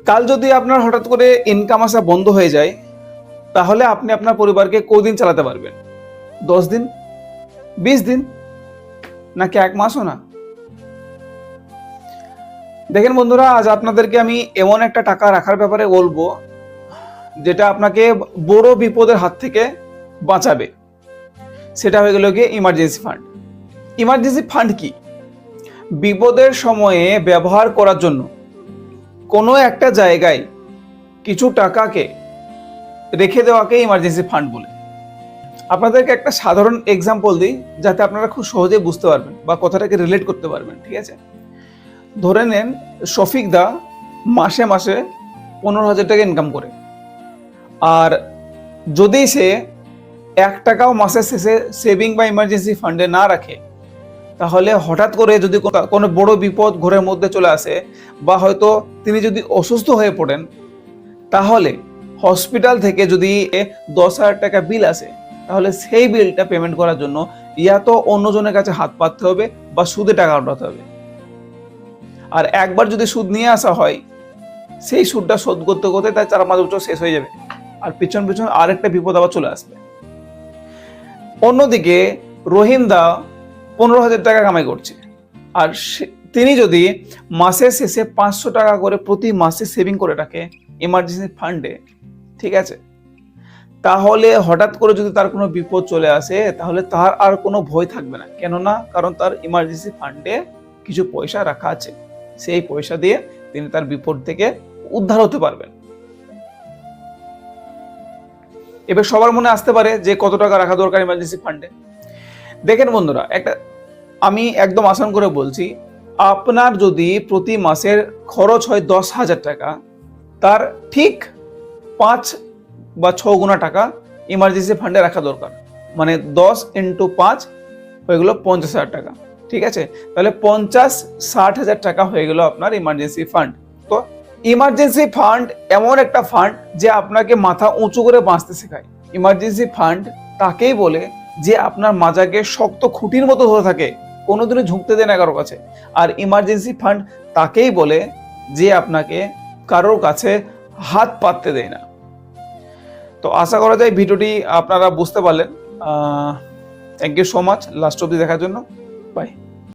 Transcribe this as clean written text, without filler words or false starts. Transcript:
কাল যদি আপনার হঠাৎ করে ইনকাম আসা বন্ধ হয়ে যায়, তাহলে আপনি আপনার পরিবারকে কদিন চালাতে পারবেন? 10 দিন, 20 দিন, নাকি 1 মাসও না? দেখেন বন্ধুরা, আজ আপনাদেরকে আমি এমন একটা টাকা রাখার ব্যাপারে বলবো, যেটা আপনাকে বড় বিপদের হাত থেকে বাঁচাবে। সেটা হয়ে গেল গিয়ে ইমার্জেন্সি ফান্ড। ইমার্জেন্সি ফান্ড কি? বিপদের সময়ে ব্যবহার করার জন্য কোনো একটা জায়গায় কিছু টাকাকে রেখে দেওয়াকে ইমার্জেন্সি ফান্ড বলে। আপনাদেরকে একটা সাধারণ এক্সাম্পল দিই, যাতে আপনারা খুব সহজে বুঝতে পারবেন বা কথাটাকে রিলেট করতে পারবেন। ঠিক আছে, ধরে নেন শফিক দা মাসে মাসে 15,000 টাকা ইনকাম করে, আর যদি সে 1 টাকাও মাসের শেষে সেভিং বা ইমার্জেন্সি ফান্ডে না রাখে, তাহলে হঠাৎ করে যদি কোনো বড় বিপদ ঘরের মধ্যে চলে আসে, বা হয়তো তিনি যদি অসুস্থ হয়ে পড়েন, তাহলে হসপিটাল থেকে যদি 10,000 টাকা বিল আসে, তাহলে সেই বিলটা পেমেন্ট করার জন্য ইয়া তো অন্যজনের কাছে হাত পাততে হবে বা সুদে টাকা উঠাতে হবে। আর একবার যদি সুদ নিয়ে আসা হয়, সেই সুদটা শোধ করতে করতে তার 4 মাস বছর শেষ হয়ে যাবে, আর পিছন পিছন আরেকটা বিপদ আবার চলে আসবে। অন্যদিকে রহিম দা 15,000 টাকা কামাই করছে, আর তিনি যদি মাসের শেষে 500 টাকা করে প্রতি মাসে সেভিং করে রাখে ইমার্জেন্সি ফান্ডে, ঠিক আছে, তাহলে হঠাৎ করে যদি তার কোনো বিপদ চলে আসে, তাহলে তার আর কোনো ভয় থাকবে না। কেননা কারণ তার ইমার্জেন্সি ফান্ডে কিছু পয়সা রাখা আছে, সেই পয়সা দিয়ে তিনি তার বিপদ থেকে উদ্ধার হতে পারবেন। এবার সবার মনে আসতে পারে যে কত টাকা রাখা দরকার ইমার্জেন্সি ফান্ডে। দেখেন বন্ধুরা, আমি একদম আসান করে বলছি, আপনার যদি প্রতি মাসের খরচ হয় 10,000 টাকা, তার ঠিক 5 বা 6 গুণা টাকা ইমার্জেন্সি ফান্ডে রাখা দরকার। মানে 10 × 5 হয়ে গেল 50,000 টাকা। ঠিক আছে, তাহলে 50-60,000 টাকা হয়ে গেল আপনার ইমার্জেন্সি ফান্ড। তো ইমার্জেন্সি ফান্ড এমন একটা ফান্ড যে আপনাকে মাথা উঁচু করে বাঁচতে শেখায়। ইমার্জেন্সি ফান্ড তাকেই বলে যে আপনার মাজাকে শক্ত খুঁটির মতো ধরে থাকে, কোনোদিনও ঝুঁকতে দেয় না কারোর কাছে। আর ইমার্জেন্সি ফান্ড তাকেই বলে যে আপনাকে কারোর কাছে হাত পাততে দেয় না। তো আশা করা যায় ভিডিওটি আপনারা বুঝতে পারলেন। Thank you so much last অবধি দেখার জন্য। বাই।